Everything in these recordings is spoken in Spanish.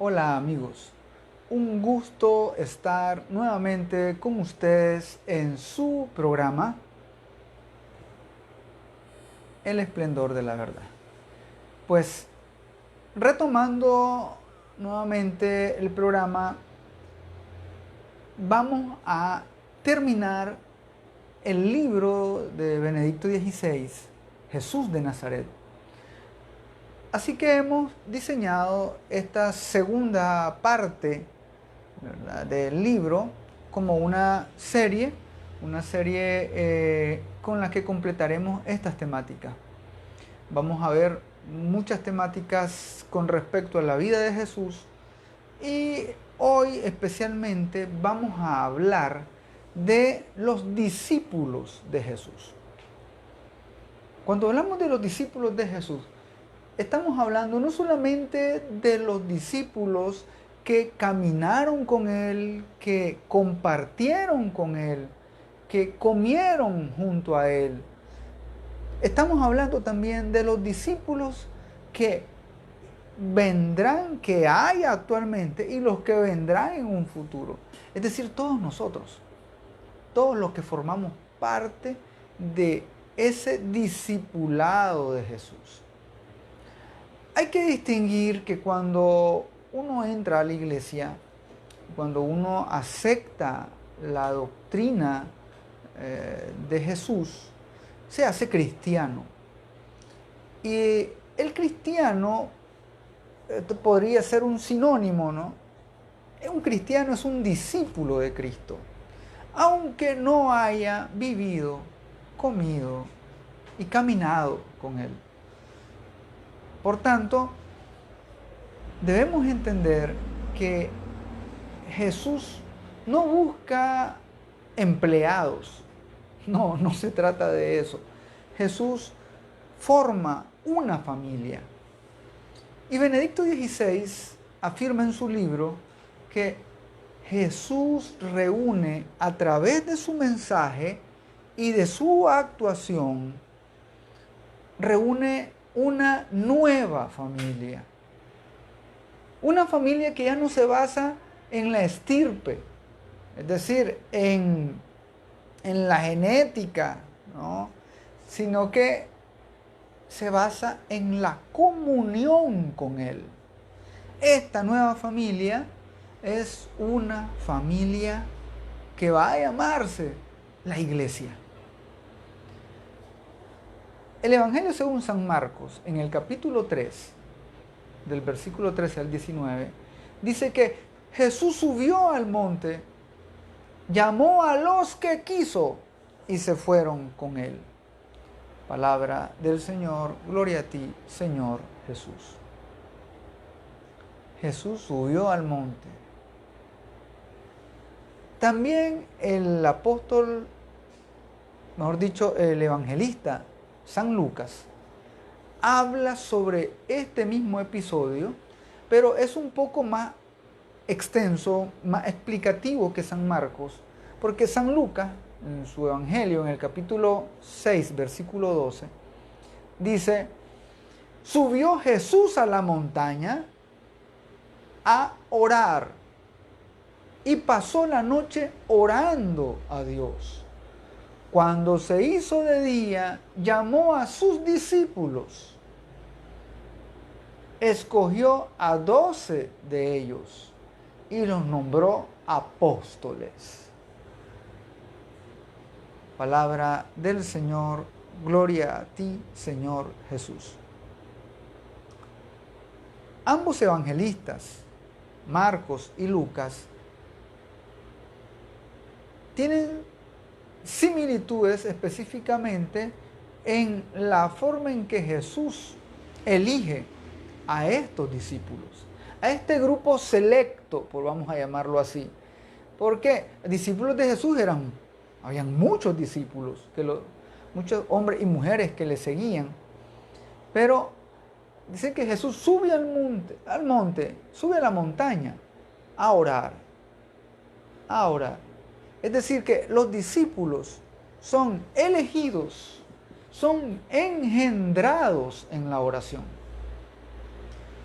Hola amigos, un gusto estar nuevamente con ustedes en su programa El esplendor de la verdad. Pues retomando nuevamente el programa, vamos a terminar el libro de Benedicto XVI, Jesús de Nazaret. Así que hemos diseñado esta segunda parte, ¿verdad?, del libro como una serie con la que completaremos estas temáticas. Vamos a ver muchas temáticas con respecto a la vida de Jesús y hoy especialmente vamos a hablar de los discípulos de Jesús. Cuando hablamos de los discípulos de Jesús, estamos hablando no solamente de los discípulos que caminaron con Él, que compartieron con Él, que comieron junto a Él. Estamos hablando también de los discípulos que vendrán, que hay actualmente y los que vendrán en un futuro. Es decir, todos nosotros, todos los que formamos parte de ese discipulado de Jesús. Hay que distinguir que cuando uno entra a la iglesia, cuando uno acepta la doctrina de Jesús, se hace cristiano. Y el cristiano podría ser un sinónimo, ¿no? Un cristiano es un discípulo de Cristo, aunque no haya vivido, comido y caminado con Él. Por tanto, debemos entender que Jesús no busca empleados. No se trata de eso. Jesús forma una familia. Y Benedicto XVI afirma en su libro que Jesús reúne a través de su mensaje y de su actuación, reúne una nueva familia. Una familia que ya no se basa en la estirpe, es decir, en la genética, ¿no?, sino que se basa en la comunión con Él. Esta nueva familia es una familia que va a llamarse la Iglesia. El Evangelio según San Marcos, en el capítulo 3, del versículo 13 al 19, dice que Jesús subió al monte, llamó a los que quiso y se fueron con él. Palabra del Señor, gloria a ti, Señor Jesús. Jesús subió al monte. También el apóstol, mejor dicho, el evangelista San Lucas, habla sobre este mismo episodio, pero es un poco más extenso, más explicativo que San Marcos, porque San Lucas, en su Evangelio, en el capítulo 6, versículo 12, dice: subió Jesús a la montaña a orar y pasó la noche orando a Dios. Cuando se hizo de día, llamó a sus discípulos, escogió a 12 de ellos y los nombró apóstoles. Palabra del Señor, gloria a ti, Señor Jesús. Ambos evangelistas, Marcos y Lucas, tienen similitudes específicamente en la forma en que Jesús elige a estos discípulos, a este grupo selecto, vamos a llamarlo así, porque discípulos de Jesús habían muchos discípulos, muchos hombres y mujeres que le seguían, pero dice que Jesús sube al monte, sube a la montaña a orar, a orar. Es decir, que los discípulos son elegidos, son engendrados en la oración.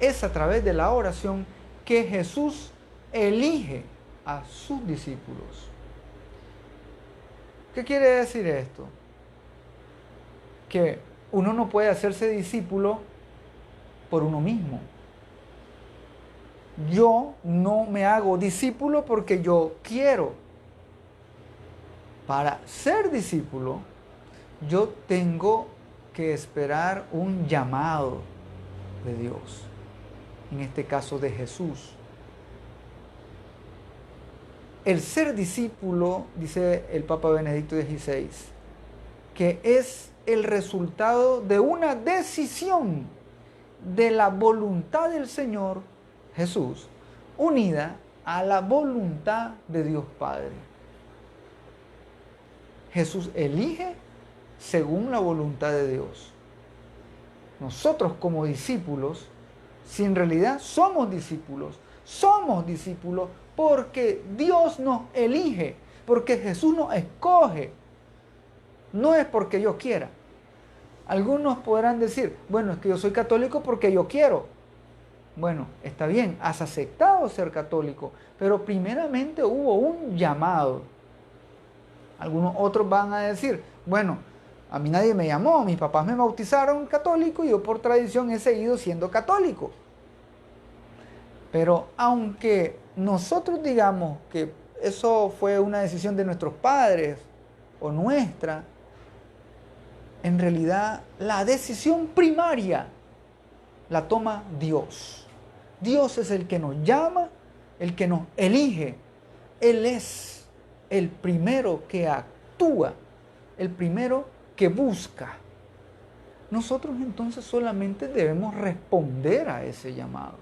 Es a través de la oración que Jesús elige a sus discípulos. ¿Qué quiere decir esto? Que uno no puede hacerse discípulo por uno mismo. Yo no me hago discípulo porque yo quiero. Para ser discípulo, yo tengo que esperar un llamado de Dios, en este caso de Jesús. El ser discípulo, dice el Papa Benedicto XVI, que es el resultado de una decisión de la voluntad del Señor Jesús, unida a la voluntad de Dios Padre. Jesús elige según la voluntad de Dios. Nosotros como discípulos, si en realidad somos discípulos porque Dios nos elige, porque Jesús nos escoge. No es porque yo quiera. Algunos podrán decir, bueno, es que yo soy católico porque yo quiero. Bueno, está bien, has aceptado ser católico, pero primeramente hubo un llamado. Algunos otros van a decir, bueno, a mí nadie me llamó, mis papás me bautizaron católico y yo por tradición he seguido siendo católico. Pero aunque nosotros digamos que eso fue una decisión de nuestros padres o nuestra, en realidad la decisión primaria la toma Dios. Dios es el que nos llama, el que nos elige. Él es el primero que actúa, el primero que busca. Nosotros entonces solamente debemos responder a ese llamado.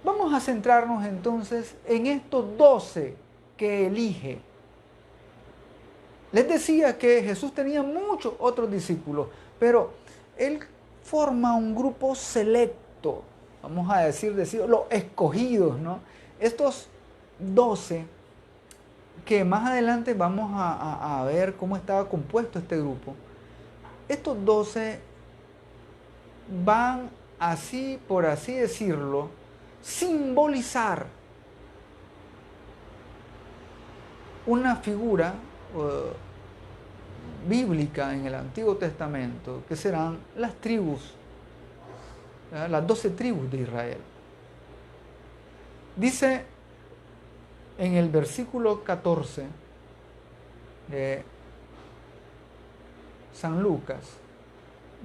Vamos a centrarnos entonces en estos 12 que elige. Les decía que Jesús tenía muchos otros discípulos, pero Él forma un grupo selecto, vamos a decir los escogidos, ¿no? Estos 12, que más adelante vamos a ver cómo estaba compuesto este grupo. Estos 12 van así, por así decirlo, simbolizar una figura bíblica en el Antiguo Testamento, que serán las tribus, las 12 tribus de Israel. Dice en el versículo 14 de San Lucas,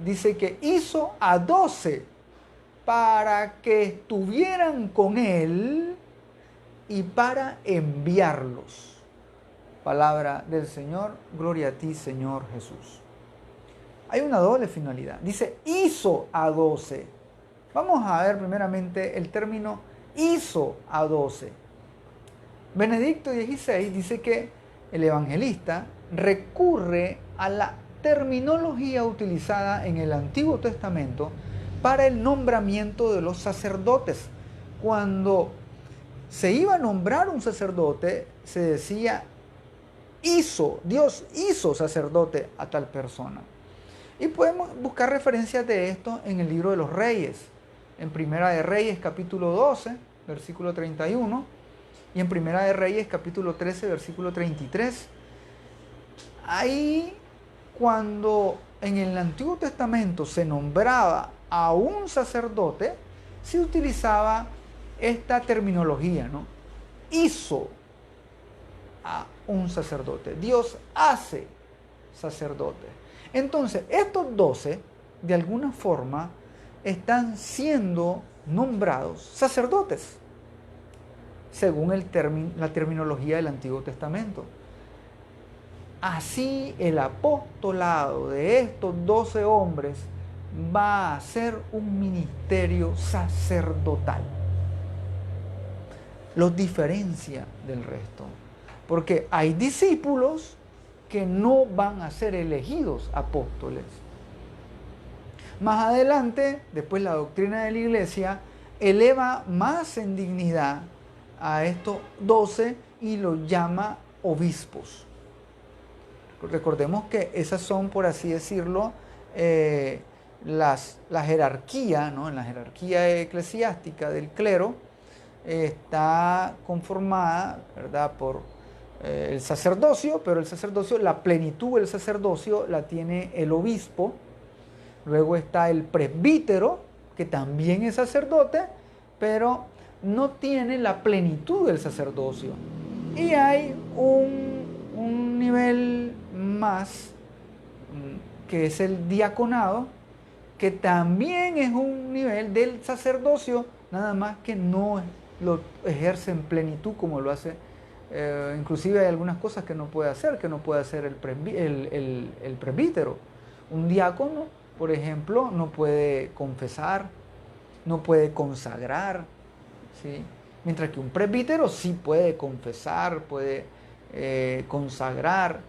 dice que hizo a 12 para que estuvieran con él y para enviarlos. Palabra del Señor, gloria a ti, Señor Jesús. Hay una doble finalidad. Dice, hizo a 12. Vamos a ver primeramente el término hizo a 12. Benedicto XVI dice que el evangelista recurre a la terminología utilizada en el Antiguo Testamento para el nombramiento de los sacerdotes. Cuando se iba a nombrar un sacerdote, se decía Dios hizo sacerdote a tal persona. Y podemos buscar referencias de esto en el libro de los Reyes, en Primera de Reyes capítulo 12, versículo 31, y en Primera de Reyes capítulo 13, versículo 33. Ahí, cuando en el Antiguo Testamento se nombraba a un sacerdote, se utilizaba esta terminología, ¿no? Hizo a un sacerdote. Dios hace sacerdote. Entonces, estos 12, de alguna forma, están siendo nombrados sacerdotes, según la terminología del Antiguo Testamento. Así, el apostolado de estos 12 hombres va a ser un ministerio sacerdotal. Los diferencia del resto. Porque hay discípulos que no van a ser elegidos apóstoles. Más adelante, después la doctrina de la Iglesia eleva más en dignidad a estos 12 y los llama obispos. Recordemos que esas son, por así decirlo, la jerarquía, ¿no? En la jerarquía eclesiástica del clero, está conformada, ¿verdad?, por el sacerdocio, pero el sacerdocio, la plenitud del sacerdocio la tiene el obispo. Luego está el presbítero, que también es sacerdote, pero no tiene la plenitud del sacerdocio. Y hay un nivel más, que es el diaconado, que también es un nivel del sacerdocio, nada más que no lo ejerce en plenitud como lo hace. Inclusive hay algunas cosas que no puede hacer el presbítero. Un diácono, por ejemplo, no puede confesar, no puede consagrar, ¿sí? Mientras que un presbítero sí puede confesar, puede consagrar.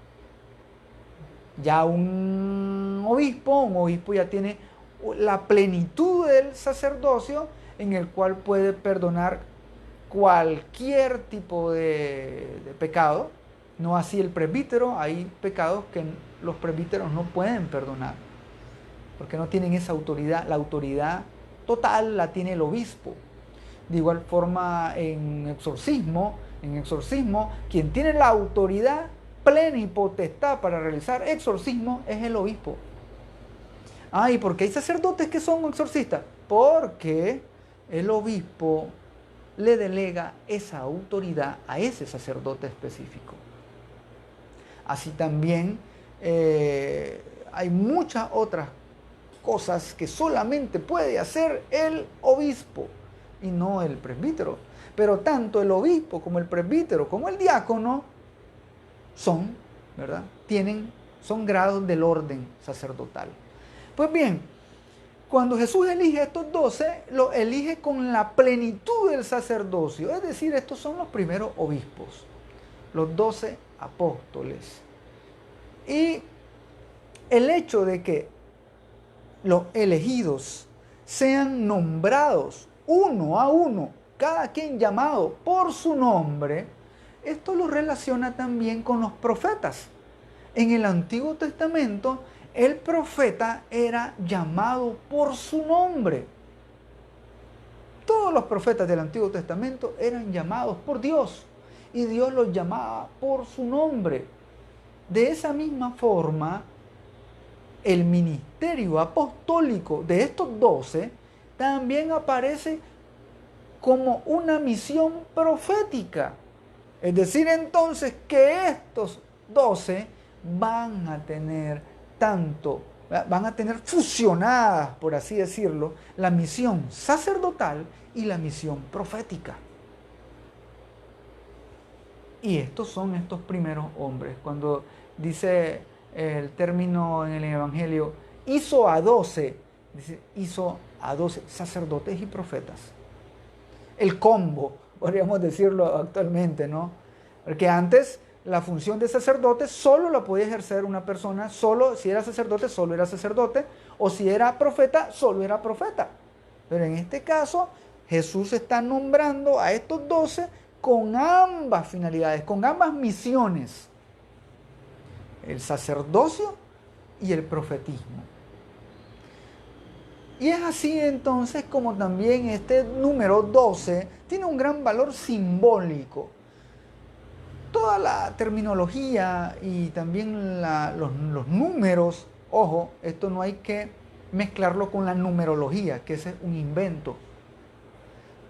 Ya un obispo ya tiene la plenitud del sacerdocio, en el cual puede perdonar cualquier tipo de pecado. No así el presbítero. Hay pecados que los presbíteros no pueden perdonar, porque no tienen esa autoridad. La autoridad total la tiene el obispo. De igual forma en exorcismo, quien tiene la autoridad plena y potestad para realizar exorcismo es el obispo. ¿Y por qué hay sacerdotes que son exorcistas? Porque el obispo le delega esa autoridad a ese sacerdote específico. Así también hay muchas otras cosas que solamente puede hacer el obispo y no el presbítero. Pero tanto el obispo como el presbítero como el diácono son, ¿verdad?, son grados del orden sacerdotal. Pues bien, cuando Jesús elige a estos 12, los elige con la plenitud del sacerdocio. Es decir, estos son los primeros obispos, los 12 apóstoles. Y el hecho de que los elegidos sean nombrados uno a uno, cada quien llamado por su nombre, esto lo relaciona también con los profetas. En el Antiguo Testamento, el profeta era llamado por su nombre. Todos los profetas del Antiguo Testamento eran llamados por Dios y Dios los llamaba por su nombre. De esa misma forma, el ministerio apostólico de estos 12 también aparece como una misión profética. Es decir, entonces, que estos 12 van a tener fusionadas, por así decirlo, la misión sacerdotal y la misión profética. Y estos son estos primeros hombres. Cuando dice el término en el Evangelio, hizo a 12 sacerdotes y profetas. El combo, podríamos decirlo actualmente, ¿no? Porque antes la función de sacerdote solo la podía ejercer una persona, si era sacerdote, solo era sacerdote, o si era profeta, solo era profeta. Pero en este caso, Jesús está nombrando a estos 12 con ambas finalidades, con ambas misiones: el sacerdocio y el profetismo. Y es así entonces como también este número 12 tiene un gran valor simbólico. Toda la terminología y también los números, ojo, esto no hay que mezclarlo con la numerología, que ese es un invento.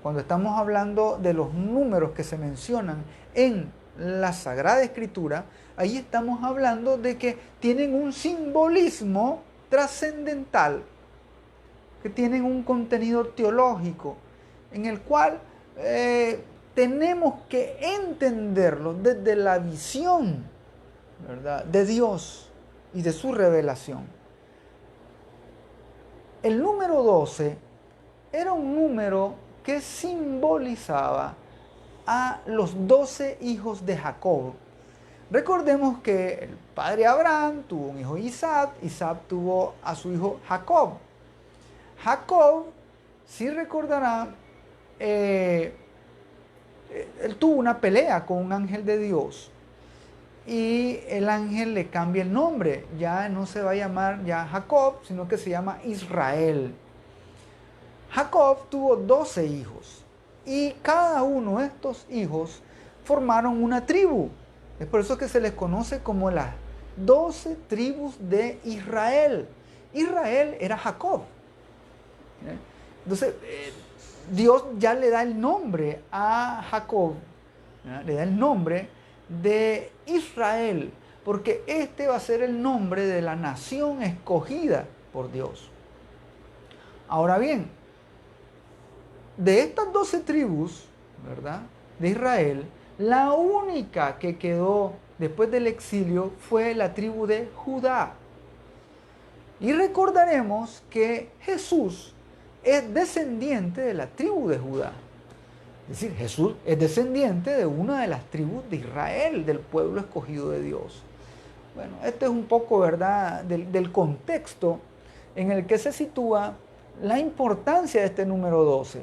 Cuando estamos hablando de los números que se mencionan en la Sagrada Escritura, ahí estamos hablando de que tienen un simbolismo trascendental, que tienen un contenido teológico, en el cual tenemos que entenderlo desde la visión, ¿verdad?, de Dios y de su revelación. El número 12 era un número que simbolizaba a los 12 hijos de Jacob. Recordemos que el padre Abraham tuvo un hijo Isaac, Isaac tuvo a su hijo Jacob. Jacob, si recordarán, él tuvo una pelea con un ángel de Dios y el ángel le cambia el nombre. Ya no se va a llamar ya Jacob, sino que se llama Israel. Jacob tuvo 12 hijos Y cada uno de estos hijos formaron una tribu. Es por eso que se les conoce como las 12 tribus de Israel. Israel era Jacob. Entonces, Dios ya le da el nombre a Jacob, le da el nombre de Israel, porque este va a ser el nombre de la nación escogida por Dios. Ahora bien, de estas 12 tribus, ¿verdad?, de Israel, la única que quedó después del exilio fue la tribu de Judá. Y recordaremos que Jesús es descendiente de la tribu de Judá. Es decir, Jesús es descendiente de una de las tribus de Israel, del pueblo escogido de Dios. Bueno, este es un poco, ¿verdad?, del contexto en el que se sitúa la importancia de este número 12.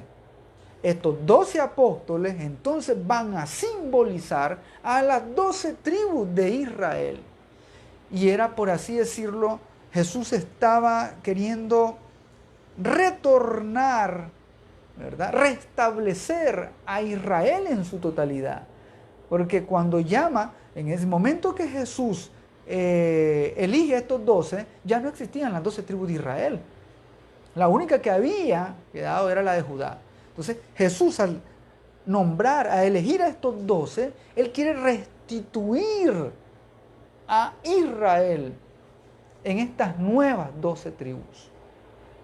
Estos 12 apóstoles entonces van a simbolizar a las 12 tribus de Israel. Y era, por así decirlo, Jesús estaba queriendo retornar, ¿verdad?, restablecer a Israel en su totalidad. Porque cuando llama, en ese momento que Jesús elige a estos 12, ya no existían las 12 tribus de Israel. La única que había quedado era la de Judá. Entonces Jesús, al nombrar, a elegir a estos 12, Él quiere restituir a Israel en estas nuevas 12 tribus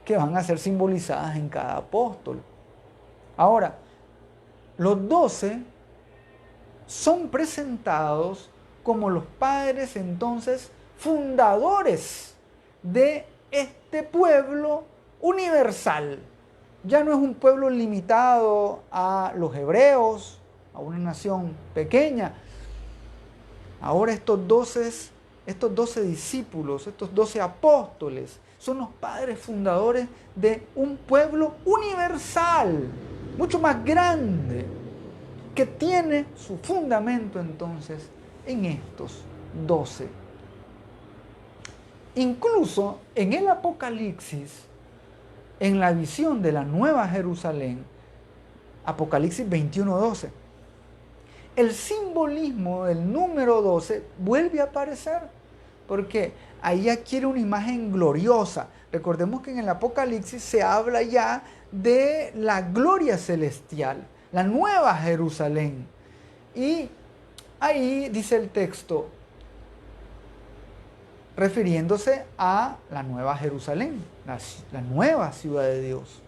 que van a ser simbolizadas en cada apóstol. Ahora, los 12 son presentados como los padres entonces fundadores de este pueblo universal. Ya no es un pueblo limitado a los hebreos, a una nación pequeña. Ahora estos 12 discípulos, estos 12 apóstoles, son los padres fundadores de un pueblo universal, mucho más grande, que tiene su fundamento entonces en estos 12. Incluso en el Apocalipsis, en la visión de la Nueva Jerusalén, Apocalipsis 21:12, el simbolismo del número 12 vuelve a aparecer, porque ahí adquiere una imagen gloriosa. Recordemos que en el Apocalipsis se habla ya de la gloria celestial, la Nueva Jerusalén. Y ahí dice el texto, refiriéndose a la Nueva Jerusalén, la nueva ciudad de Dios.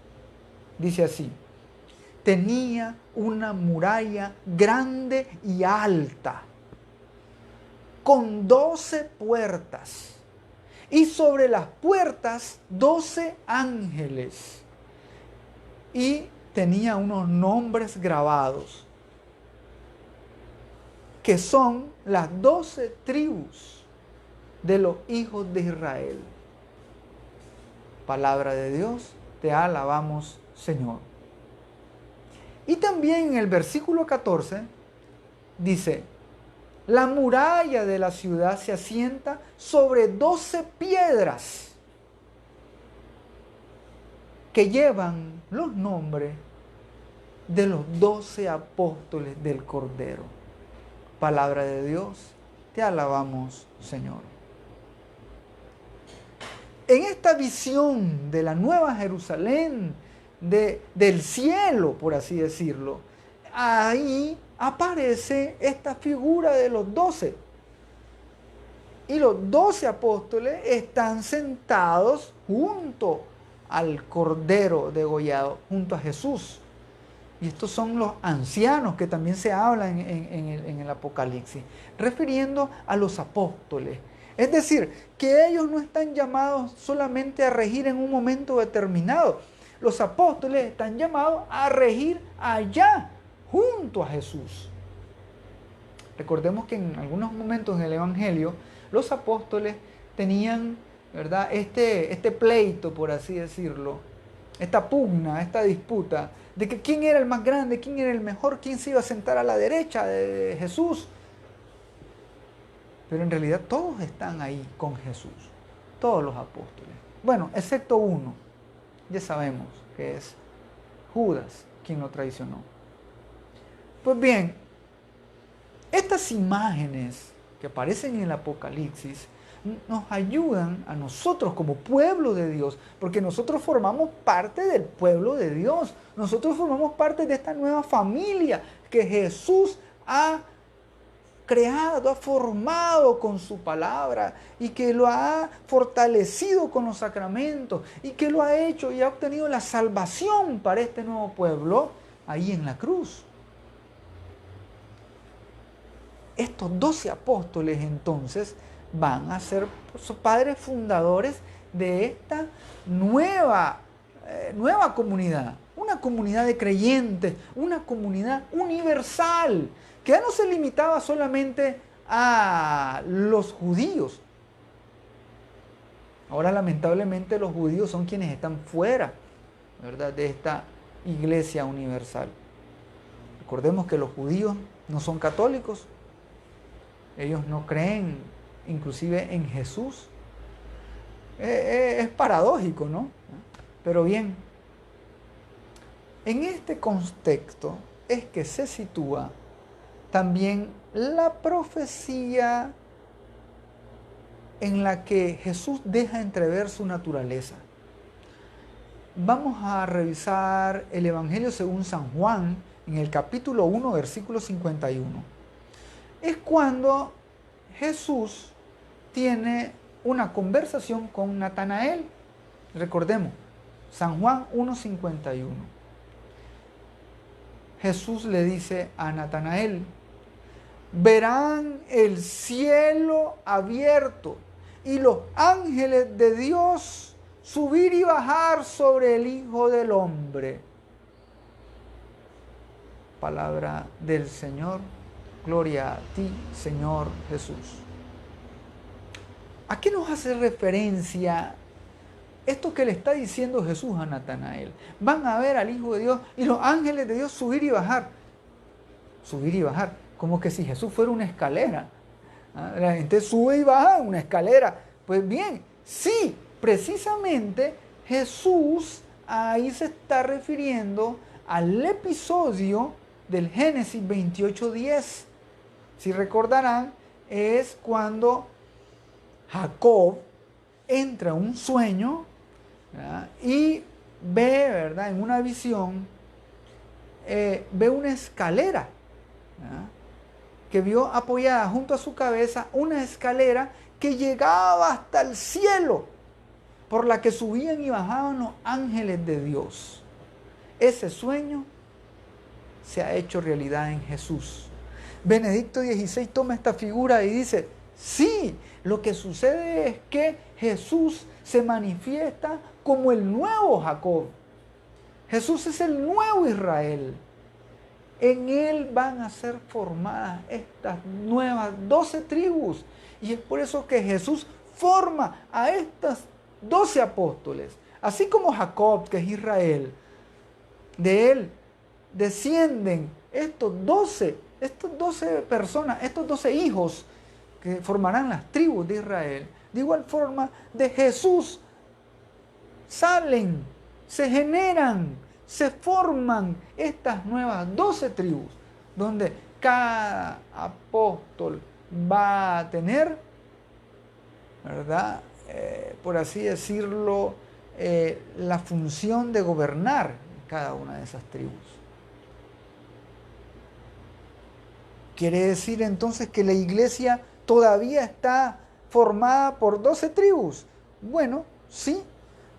Dice así: tenía una muralla grande y alta, con 12 puertas, y sobre las puertas 12 ángeles, y tenía unos nombres grabados, que son las 12 tribus de los hijos de Israel. Palabra de Dios, te alabamos, Señor. Y también en el versículo 14 dice: la muralla de la ciudad se asienta sobre 12 piedras que llevan los nombres de los 12 apóstoles del Cordero. Palabra de Dios, te alabamos, Señor. En esta visión de la Nueva Jerusalén, del cielo, por así decirlo, ahí aparece esta figura de los 12. Y los 12 apóstoles están sentados junto al Cordero degollado, junto a Jesús. Y estos son los ancianos que también se habla en el Apocalipsis, refiriendo a los apóstoles. Es decir, que ellos no están llamados solamente a regir en un momento determinado. Los apóstoles están llamados a regir allá, junto a Jesús. Recordemos que en algunos momentos en el Evangelio, los apóstoles tenían, ¿verdad?, este pleito, por así decirlo, esta pugna, esta disputa, de que quién era el más grande, quién era el mejor, quién se iba a sentar a la derecha de Jesús. Pero en realidad todos están ahí con Jesús, todos los apóstoles. Bueno, excepto uno, ya sabemos que es Judas quien lo traicionó. Pues bien, estas imágenes que aparecen en el Apocalipsis nos ayudan a nosotros como pueblo de Dios, porque nosotros formamos parte del pueblo de Dios, nosotros formamos parte de esta nueva familia que Jesús ha creado, ha formado con su palabra y que lo ha fortalecido con los sacramentos y que lo ha hecho y ha obtenido la salvación para este nuevo pueblo ahí en la cruz. Estos 12 apóstoles entonces van a ser padres fundadores de esta nueva comunidad, una comunidad de creyentes, una comunidad universal, que ya no se limitaba solamente a los judíos. Ahora lamentablemente los judíos son quienes están fuera, ¿verdad?, de esta iglesia universal. Recordemos que los judíos no son católicos, ellos no creen inclusive en Jesús. Es paradójico, ¿no? Pero bien, en este contexto es que se sitúa también la profecía en la que Jesús deja entrever su naturaleza. Vamos a revisar el Evangelio según San Juan en el capítulo 1, versículo 51. Es cuando Jesús tiene una conversación con Natanael. Recordemos, San Juan 1:51. Jesús le dice a Natanael: verán el cielo abierto y los ángeles de Dios subir y bajar sobre el Hijo del Hombre. Palabra del Señor. Gloria a ti, Señor Jesús. ¿A qué nos hace referencia esto que le está diciendo Jesús a Natanael? Van a ver al Hijo de Dios y los ángeles de Dios subir y bajar. Subir y bajar, como que si Jesús fuera una escalera. La gente sube y baja una escalera. Pues bien, sí, precisamente Jesús ahí se está refiriendo al episodio del Génesis 28:10. Si recordarán, es cuando Jacob entra en un sueño, ¿verdad?, y ve, ¿verdad?, en una visión, ve una escalera, ¿verdad?, que vio apoyada junto a su cabeza, una escalera que llegaba hasta el cielo, por la que subían y bajaban los ángeles de Dios. Ese sueño se ha hecho realidad en Jesús. Benedicto XVI toma esta figura y dice: sí, lo que sucede es que Jesús se manifiesta como el nuevo Jacob. Jesús es el nuevo Israel. En él van a ser formadas estas nuevas 12 tribus. Y es por eso que Jesús forma a estas 12 apóstoles. Así como Jacob, que es Israel, de él descienden estos 12 personas, estos 12 hijos que formarán las tribus de Israel. De igual forma, de Jesús salen, se generan, se forman estas nuevas 12 tribus, donde cada apóstol va a tener, ¿verdad?, por así decirlo, la función de gobernar cada una de esas tribus. ¿Quiere decir entonces que la iglesia todavía está formada por 12 tribus? Bueno, sí.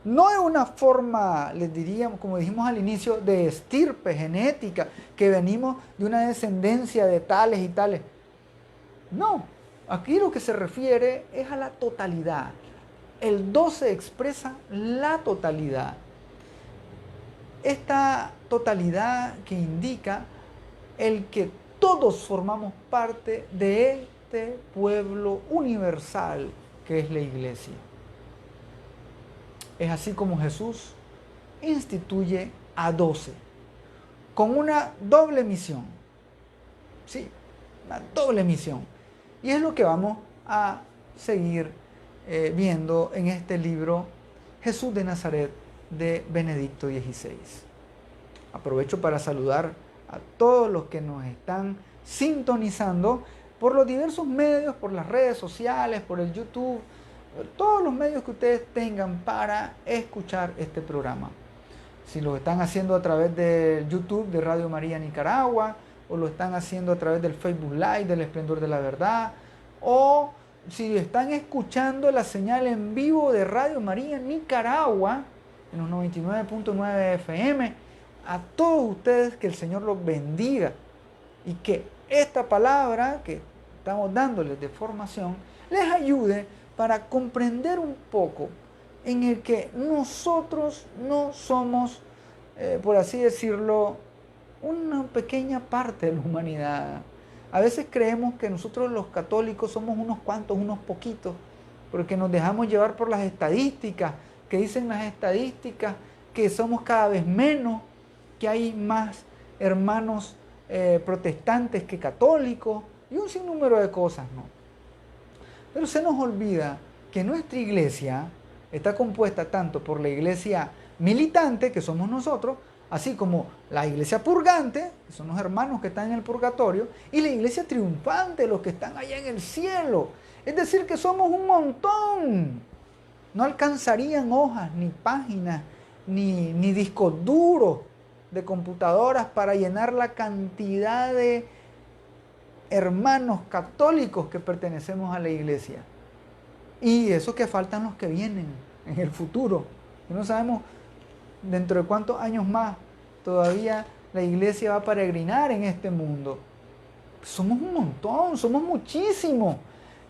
No de una forma, les diríamos, como dijimos al inicio, de estirpe genética, que venimos de una descendencia de tales y tales. No, aquí lo que se refiere es a la totalidad. El 12 expresa la totalidad. Esta totalidad que indica el que todos formamos parte de este pueblo universal que es la iglesia. Es así como Jesús instituye a 12 con una doble misión. Sí, una doble misión. Y es lo que vamos a seguir viendo en este libro Jesús de Nazaret de Benedicto XVI. Aprovecho para saludar a todos los que nos están sintonizando por los diversos medios, por las redes sociales, por el YouTube, todos los medios que ustedes tengan para escuchar este programa. Si lo están haciendo a través del YouTube de Radio María Nicaragua, o lo están haciendo a través del Facebook Live del Esplendor de la Verdad, o si están escuchando la señal en vivo de Radio María Nicaragua, en los 99.9 FM, a todos ustedes que el Señor los bendiga y que esta palabra que estamos dándoles de formación les ayude para comprender un poco en el que nosotros no somos, por así decirlo, una pequeña parte de la humanidad. A veces creemos que nosotros los católicos somos unos cuantos, unos poquitos, porque nos dejamos llevar por las estadísticas, que dicen las estadísticas que somos cada vez menos, que hay más hermanos protestantes que católicos, y un sinnúmero de cosas, ¿no? Pero se nos olvida que nuestra iglesia está compuesta tanto por la iglesia militante, que somos nosotros, así como la iglesia purgante, que son los hermanos que están en el purgatorio, y la iglesia triunfante, los que están allá en el cielo. Es decir, que somos un montón. No alcanzarían hojas, ni páginas, ni discos duros de computadoras para llenar la cantidad de hermanos católicos que pertenecemos a la iglesia. Y eso que faltan los que vienen en el futuro. Y no sabemos dentro de cuántos años más todavía la iglesia va a peregrinar en este mundo. Somos un montón, somos muchísimos.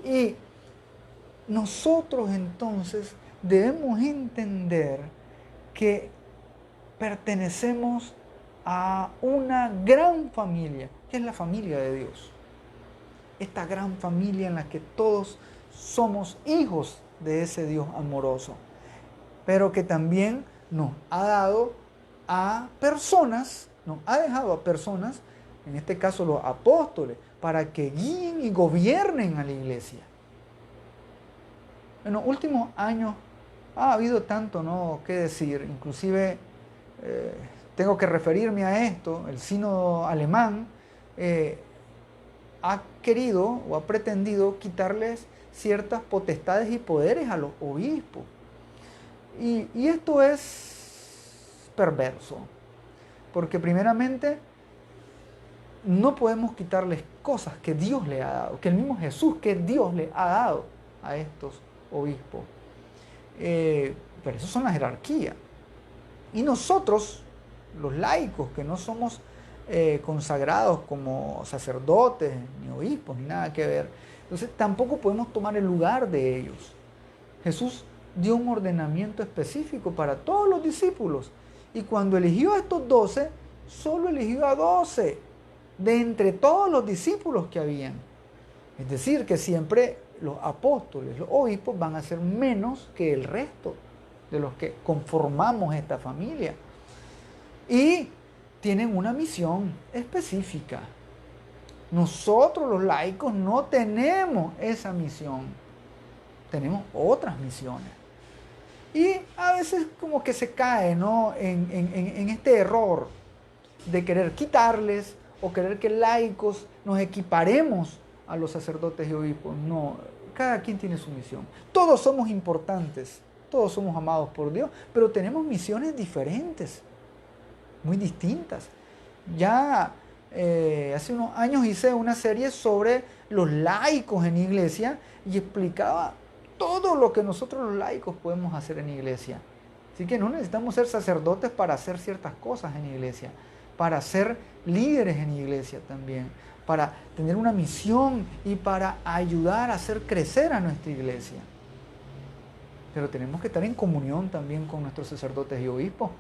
Y nosotros entonces debemos entender que pertenecemos a una gran familia, que es la familia de Dios. Esta gran familia en la que todos somos hijos de ese Dios amoroso, pero que también nos ha dado a personas, nos ha dejado a personas, en este caso los apóstoles, para que guíen y gobiernen a la iglesia. En los últimos años ha habido tanto, ¿no?, que decir. Inclusive tengo que referirme a esto. El sínodo alemán ha querido o ha pretendido quitarles ciertas potestades y poderes a los obispos. Y esto es perverso, porque primeramente no podemos quitarles cosas que Dios le ha dado, que el mismo Jesús, que Dios le ha dado a estos obispos. Pero eso son la jerarquía. Y nosotros, los laicos, que no somos consagrados como sacerdotes, ni obispos, ni nada que ver, entonces tampoco podemos tomar el lugar de ellos. Jesús dio un ordenamiento específico para todos los discípulos, y cuando eligió a estos 12, solo eligió a 12 de entre todos los discípulos que habían. Es decir, que siempre los apóstoles, los obispos, van a ser menos que el resto de los que conformamos esta familia. Y tienen una misión específica. Nosotros los laicos no tenemos esa misión. Tenemos otras misiones. Y a veces como que se cae, ¿no?, en este error de querer quitarles o querer que laicos nos equiparemos a los sacerdotes y obispos. No, cada quien tiene su misión. Todos somos importantes, todos somos amados por Dios, pero tenemos misiones diferentes, muy distintas. Ya hace unos años hice una serie sobre los laicos en iglesia y explicaba todo lo que nosotros los laicos podemos hacer en iglesia. Así que no necesitamos ser sacerdotes para hacer ciertas cosas en iglesia, para ser líderes en iglesia también, para tener una misión y para ayudar a hacer crecer a nuestra iglesia. Pero tenemos que estar en comunión también con nuestros sacerdotes y obispos,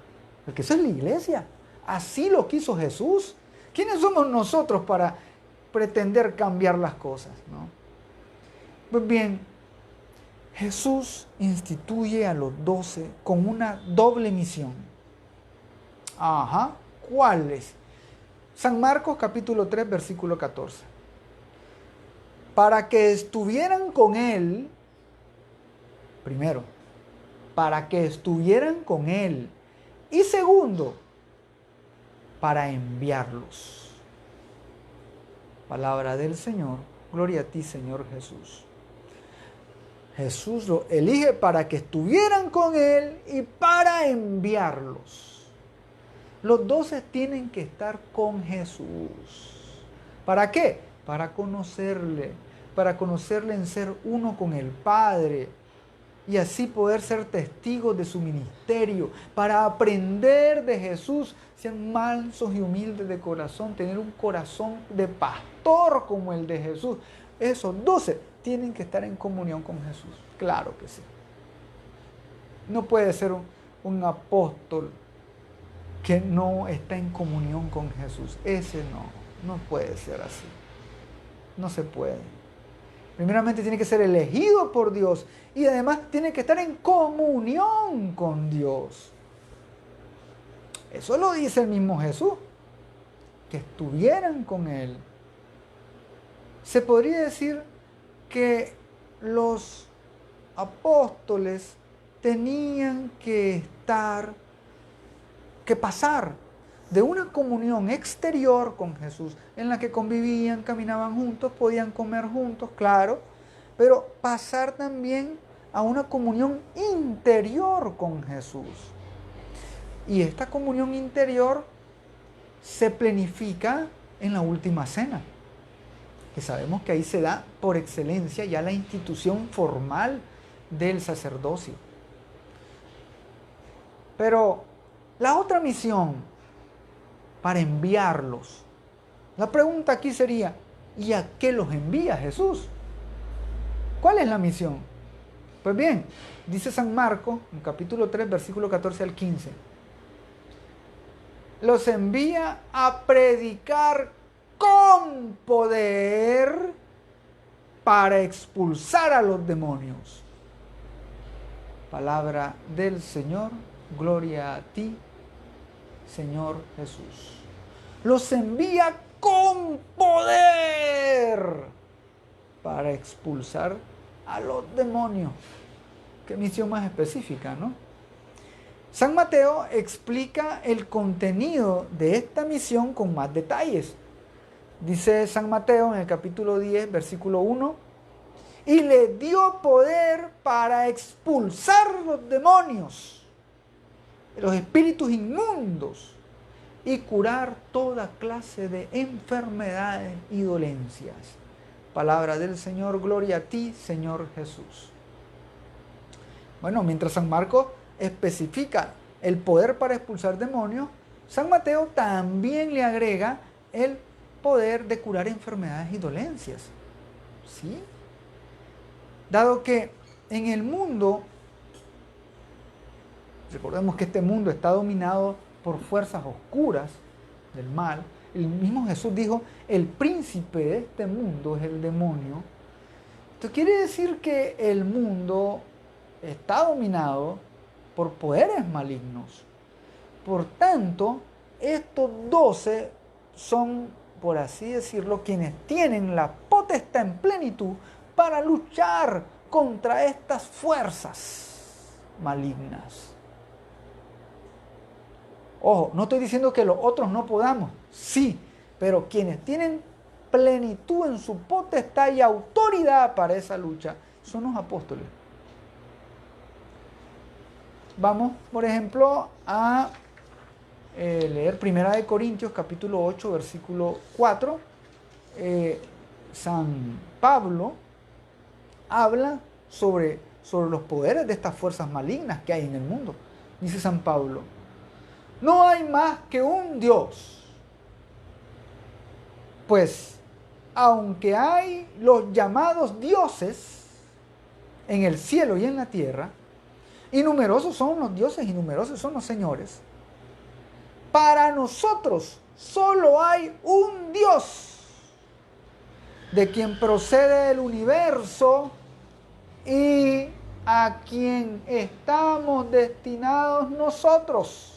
porque eso es la iglesia. Así lo quiso Jesús. ¿Quiénes somos nosotros para pretender cambiar las cosas, ¿no? Pues bien, Jesús instituye a los 12 con una doble misión. ¿Cuál es? San Marcos capítulo 3, versículo 14. Para que estuvieran con Él, primero, para que estuvieran con Él. Y segundo, para enviarlos. Palabra del Señor. Gloria a ti, Señor Jesús. Jesús lo elige para que estuvieran con Él y para enviarlos. Los 12 tienen que estar con Jesús. ¿Para qué? Para conocerle en ser uno con el Padre y así poder ser testigos de su ministerio, para aprender de Jesús, sean mansos y humildes de corazón, tener un corazón de pastor como el de Jesús. Esos 12 tienen que estar en comunión con Jesús, claro que sí. No puede ser un apóstol que no está en comunión con Jesús. Ese no puede ser así. No se puede. Primeramente tiene que ser elegido por Dios y además tiene que estar en comunión con Dios. Eso lo dice el mismo Jesús, que estuvieran con Él. Se podría decir que los apóstoles tenían que pasar de una comunión exterior con Jesús, en la que convivían, caminaban juntos, podían comer juntos, claro, pero pasar también a una comunión interior con Jesús. Y esta comunión interior se planifica en la última cena, que sabemos que ahí se da por excelencia ya la institución formal del sacerdocio. Pero la otra misión, para enviarlos. La pregunta aquí sería, ¿y a qué los envía Jesús? ¿Cuál es la misión? Pues bien, dice San Marcos, en capítulo 3, versículo 14 al 15. Los envía a predicar con poder para expulsar a los demonios. Palabra del Señor, gloria a ti, Señor Jesús. Los envía con poder para expulsar a los demonios. Qué misión más específica, ¿no? San Mateo explica el contenido de esta misión con más detalles. Dice San Mateo en el capítulo 10, versículo 1, y le dio poder para expulsar los demonios, los espíritus inmundos, y curar toda clase de enfermedades y dolencias. Palabra del Señor, gloria a ti, Señor Jesús. Bueno, mientras San Marcos especifica el poder para expulsar demonios, San Mateo también le agrega el poder de curar enfermedades y dolencias. ¿Sí? Dado que en el mundo, recordemos que este mundo está dominado por fuerzas oscuras del mal. El mismo Jesús dijo, el príncipe de este mundo es el demonio. Esto quiere decir que el mundo está dominado por poderes malignos. Por tanto, estos 12 son, por así decirlo, quienes tienen la potestad en plenitud para luchar contra estas fuerzas malignas. Ojo, no estoy diciendo que los otros no podamos, sí, pero quienes tienen plenitud en su potestad y autoridad para esa lucha son los apóstoles. Vamos, por ejemplo, a leer 1 Corintios capítulo 8, versículo 4. San Pablo habla sobre los poderes de estas fuerzas malignas que hay en el mundo. Dice San Pablo, no hay más que un Dios, pues aunque hay los llamados dioses en el cielo y en la tierra, y numerosos son los dioses y numerosos son los señores, para nosotros solo hay un Dios, de quien procede el universo y a quien estamos destinados nosotros.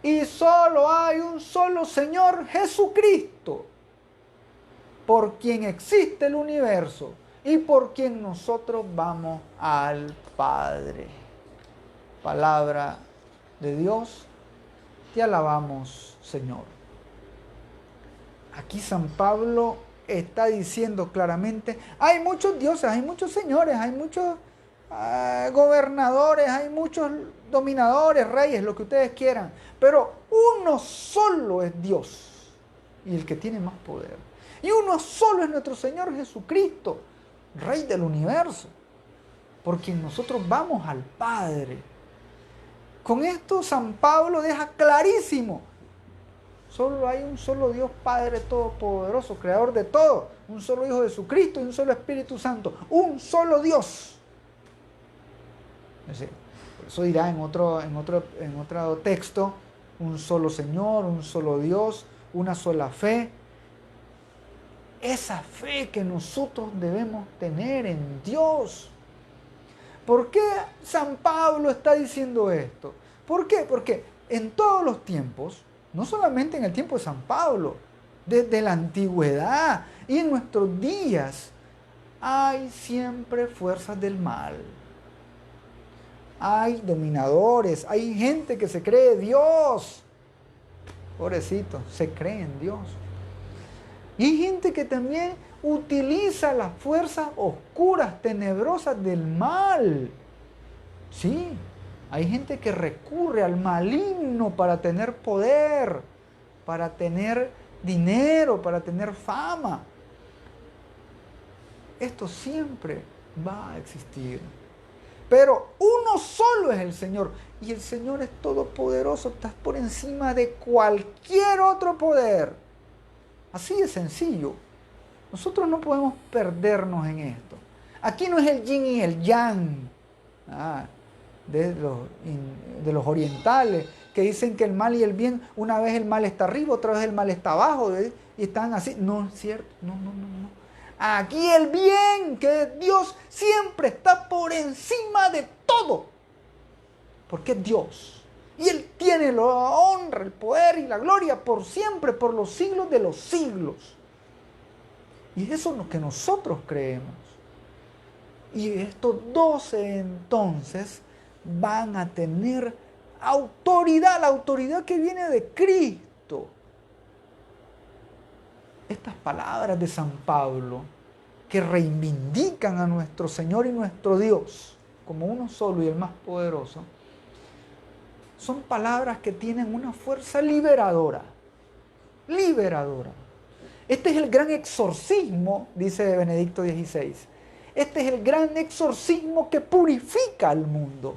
Y solo hay un solo Señor Jesucristo, por quien existe el universo y por quien nosotros vamos al Padre. Palabra de Dios, te alabamos, Señor. Aquí San Pablo está diciendo claramente, hay muchos dioses, hay muchos señores, hay muchos gobernadores, hay muchos dominadores, reyes, lo que ustedes quieran, pero uno solo es Dios y el que tiene más poder. Y uno solo es nuestro Señor Jesucristo, Rey del universo, por quien nosotros vamos al Padre. Con esto San Pablo deja clarísimo, solo hay un solo Dios Padre Todopoderoso, Creador de todo, un solo Hijo de Jesucristo y un solo Espíritu Santo, un solo Dios. Por eso dirá en otro texto, un solo Señor, un solo Dios, una sola fe. Esa fe que nosotros debemos tener en Dios. ¿Por qué San Pablo está diciendo esto? ¿Por qué? Porque en todos los tiempos, no solamente en el tiempo de San Pablo, desde la antigüedad y en nuestros días, hay siempre fuerzas del mal. Hay dominadores, hay gente que se cree Dios. Pobrecito, se cree en Dios. Y hay gente que también utiliza las fuerzas oscuras, tenebrosas del mal. Sí, hay gente que recurre al maligno para tener poder, para tener dinero, para tener fama. Esto siempre va a existir. Pero uno solo es el Señor. Y el Señor es todopoderoso, está por encima de cualquier otro poder. Así de sencillo. Nosotros no podemos perdernos en esto. Aquí no es el yin y el yang de los orientales, que dicen que el mal y el bien, una vez el mal está arriba, otra vez el mal está abajo, y están así. No es cierto, no. Aquí el bien, que Dios siempre está por encima de todo, porque es Dios. Y Él tiene la honra, el poder y la gloria por siempre, por los siglos de los siglos. Y eso es lo que nosotros creemos. Y estos 12 entonces van a tener autoridad, la autoridad que viene de Cristo. Estas palabras de San Pablo, que reivindican a nuestro Señor y nuestro Dios como uno solo y el más poderoso, son palabras que tienen una fuerza liberadora. Liberadora. Este es el gran exorcismo, dice Benedicto XVI. Este es el gran exorcismo que purifica al mundo.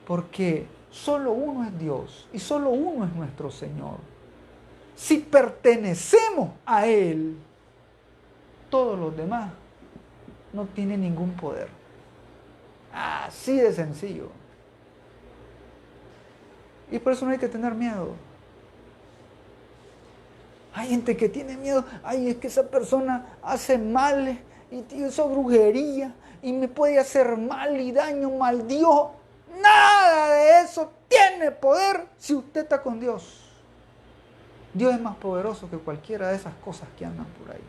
Porque solo uno es Dios y solo uno es nuestro Señor. Si pertenecemos a Él, todos los demás no tienen ningún poder. Así de sencillo. Y por eso no hay que tener miedo. Hay gente que tiene miedo. Ay, es que esa persona hace mal y hizo brujería y me puede hacer mal y daño, mal Dios. Nada de eso tiene poder si usted está con Dios. Dios es más poderoso que cualquiera de esas cosas que andan por ahí.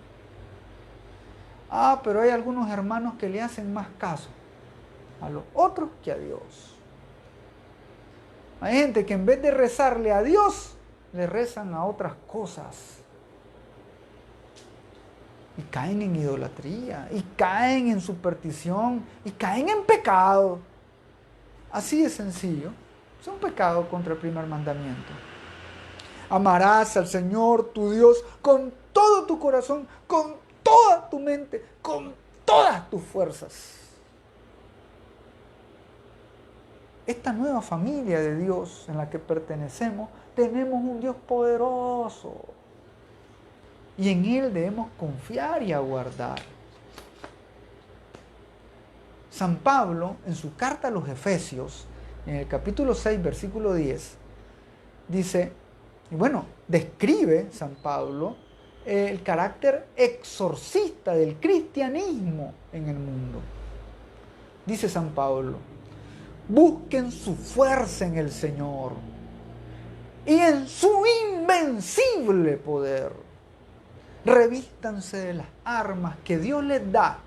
Pero hay algunos hermanos que le hacen más caso a los otros que a Dios. Hay gente que en vez de rezarle a Dios, le rezan a otras cosas. Y caen en idolatría, y caen en superstición, y caen en pecado. Así de sencillo. Es un pecado contra el primer mandamiento. Amarás al Señor tu Dios con todo tu corazón, con toda tu mente, con todas tus fuerzas. Esta nueva familia de Dios en la que pertenecemos, tenemos un Dios poderoso. Y en Él debemos confiar y aguardar. San Pablo, en su carta a los Efesios, en el capítulo 6, versículo 10, dice, y bueno, describe San Pablo el carácter exorcista del cristianismo en el mundo. Dice San Pablo, busquen su fuerza en el Señor y en su invencible poder. Revístanse de las armas que Dios les da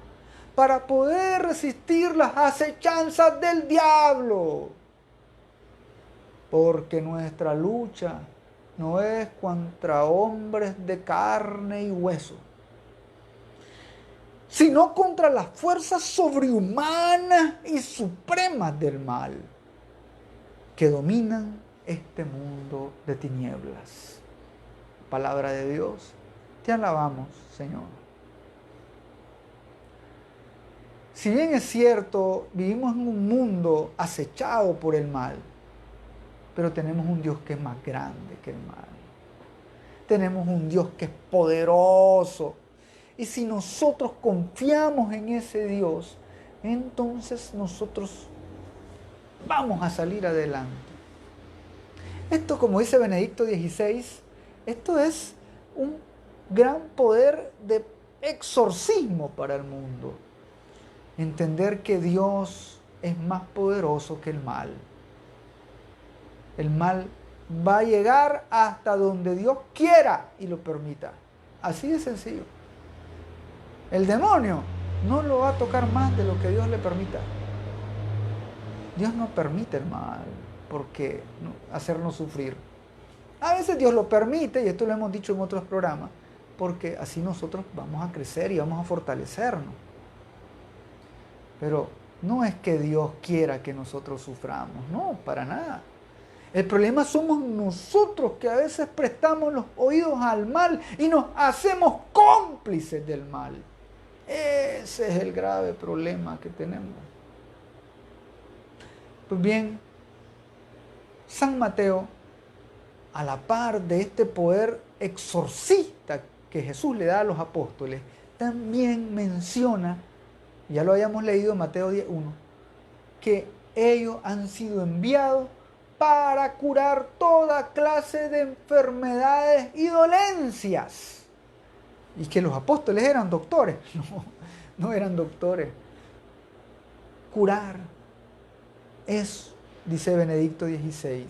para poder resistir las acechanzas del diablo. Porque nuestra lucha no es contra hombres de carne y hueso, sino contra las fuerzas sobrehumanas y supremas del mal que dominan este mundo de tinieblas. Palabra de Dios, te alabamos, Señor. Si bien es cierto, vivimos en un mundo acechado por el mal, pero tenemos un Dios que es más grande que el mal. Tenemos un Dios que es poderoso. Y si nosotros confiamos en ese Dios, entonces nosotros vamos a salir adelante. Esto, como dice Benedicto XVI, esto es un gran poder de exorcismo para el mundo. Entender que Dios es más poderoso que el mal. El mal va a llegar hasta donde Dios quiera y lo permita. Así de sencillo. El demonio no lo va a tocar más de lo que Dios le permita. Dios no permite el mal porque hacernos sufrir. A veces Dios lo permite, y esto lo hemos dicho en otros programas, porque así nosotros vamos a crecer y vamos a fortalecernos. Pero no es que Dios quiera que nosotros suframos, no, para nada. El problema somos nosotros que a veces prestamos los oídos al mal y nos hacemos cómplices del mal. Ese es el grave problema que tenemos. Pues bien, San Mateo, a la par de este poder exorcista que Jesús le da a los apóstoles, también menciona, ya lo habíamos leído en Mateo 10:1, que ellos han sido enviados para curar toda clase de enfermedades y dolencias. Y que los apóstoles eran doctores. No eran doctores. Curar es, dice Benedicto XVI,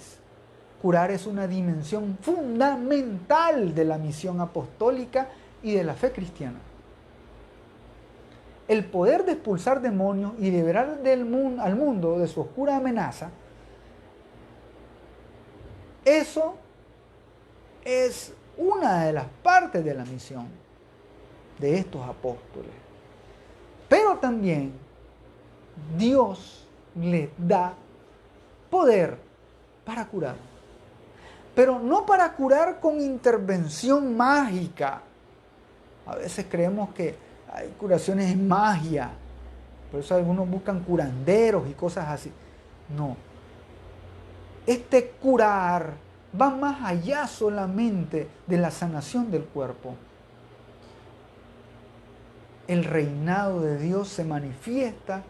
curar es una dimensión fundamental de la misión apostólica y de la fe cristiana. El poder de expulsar demonios y liberar al mundo de su oscura amenaza, eso es una de las partes de la misión de estos apóstoles. Pero también Dios les da poder para curar. Pero no para curar con intervención mágica. A veces creemos que hay curaciones en magia. Por eso algunos buscan curanderos y cosas así. No. Este curar va más allá solamente de la sanación del cuerpo. El reinado de Dios se manifiesta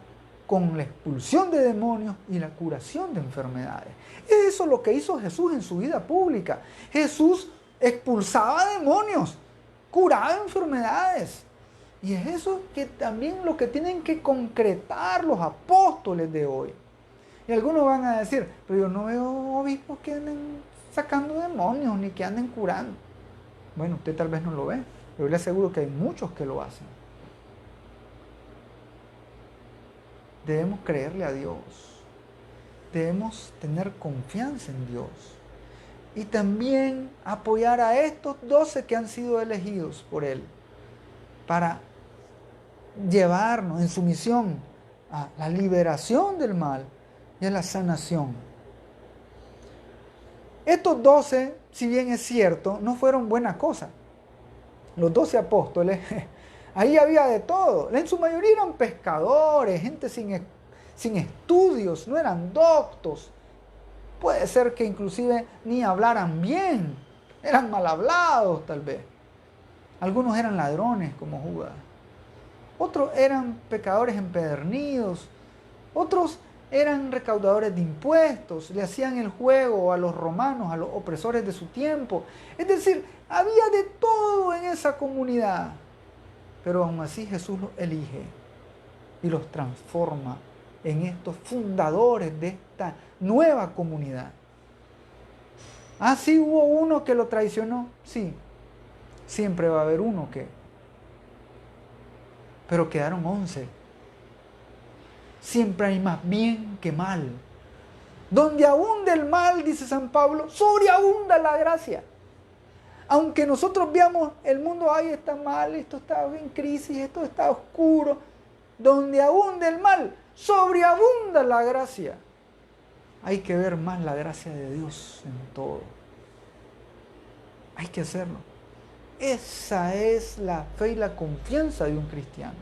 con la expulsión de demonios y la curación de enfermedades. Eso es lo que hizo Jesús en su vida pública. Jesús expulsaba demonios, curaba enfermedades. Y es eso que también lo que tienen que concretar los apóstoles de hoy. Y algunos van a decir, pero yo no veo obispos que anden sacando demonios ni que anden curando. Bueno, usted tal vez no lo ve, pero yo le aseguro que hay muchos que lo hacen. Debemos creerle a Dios. Debemos tener confianza en Dios. Y también apoyar a estos 12 que han sido elegidos por Él para llevarnos en su misión a la liberación del mal y a la sanación. Estos 12, si bien es cierto, no fueron buena cosa. Los 12 apóstoles, ahí había de todo. En su mayoría eran pescadores, gente sin estudios, no eran doctos. Puede ser que inclusive ni hablaran bien, eran mal hablados tal vez. Algunos eran ladrones como Judas. Otros eran pecadores empedernidos. Otros eran recaudadores de impuestos. Le hacían el juego a los romanos, a los opresores de su tiempo. Es decir, había de todo en esa comunidad. Pero aún así Jesús los elige y los transforma en estos fundadores de esta nueva comunidad. ¿Ah, sí hubo uno que lo traicionó? Sí, siempre va a haber uno que... Pero quedaron 11 siempre hay más bien que mal. Donde abunda el mal, dice San Pablo, sobreabunda la gracia. Aunque nosotros veamos el mundo, ay, está mal, esto está en crisis, esto está oscuro. Donde abunda el mal, sobreabunda la gracia. Hay que ver más la gracia de Dios en todo. Hay que hacerlo. Esa es la fe y la confianza de un cristiano.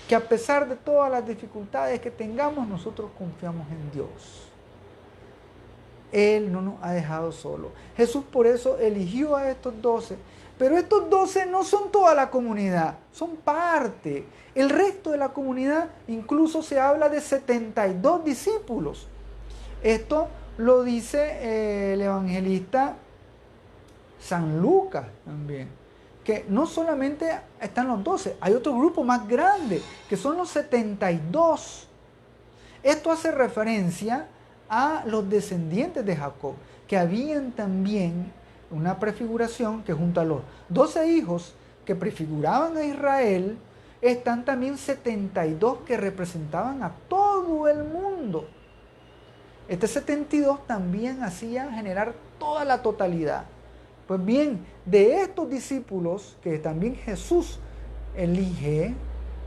Que a pesar de todas las dificultades que tengamos, nosotros confiamos en Dios. Él no nos ha dejado solo. Jesús por eso eligió a estos 12. Pero estos 12 no son toda la comunidad, son parte. El resto de la comunidad, incluso se habla de 72 discípulos. Esto lo dice el evangelista San Lucas también. Que no solamente están los 12, hay otro grupo más grande, que son los 72. Esto hace referencia a los descendientes de Jacob, que habían también una prefiguración que junto a los 12 hijos que prefiguraban a Israel, están también 72 que representaban a todo el mundo. Este 72 también hacía generar toda la totalidad. Pues bien, de estos discípulos que también Jesús elige,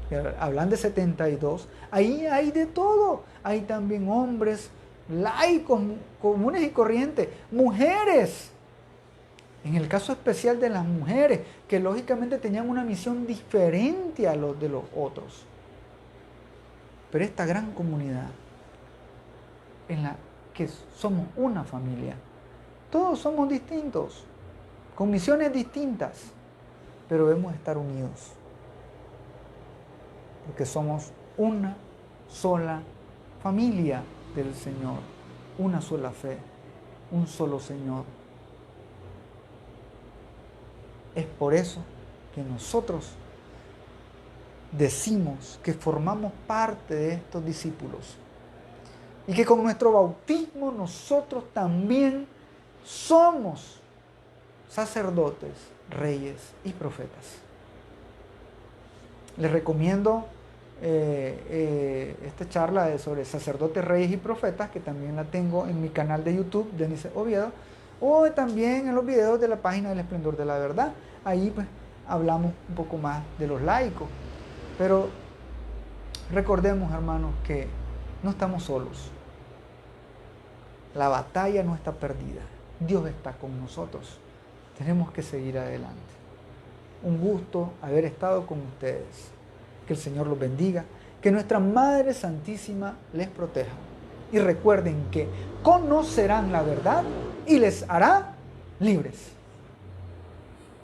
que hablan de 72, ahí hay de todo. Hay también hombres, laicos, comunes y corrientes, mujeres. En el caso especial de las mujeres, que lógicamente tenían una misión diferente a los de los otros. Pero esta gran comunidad en la que somos una familia, todos somos distintos, con misiones distintas, pero debemos estar unidos, porque somos una sola familia del Señor, una sola fe, un solo Señor. Es por eso que nosotros decimos que formamos parte de estos discípulos y que con nuestro bautismo nosotros también somos sacerdotes, reyes y profetas. Les recomiendo esta charla sobre sacerdotes, reyes y profetas, que también la tengo en mi canal de YouTube, Denis Oviedo, o también en los videos de la página del Esplendor de la Verdad. Ahí pues hablamos un poco más de los laicos. Pero recordemos, hermanos, que no estamos solos. La batalla no está perdida. Dios está con nosotros. Tenemos que seguir adelante. Un gusto haber estado con ustedes. Que el Señor los bendiga. Que nuestra Madre Santísima les proteja. Y recuerden que conocerán la verdad y les hará libres.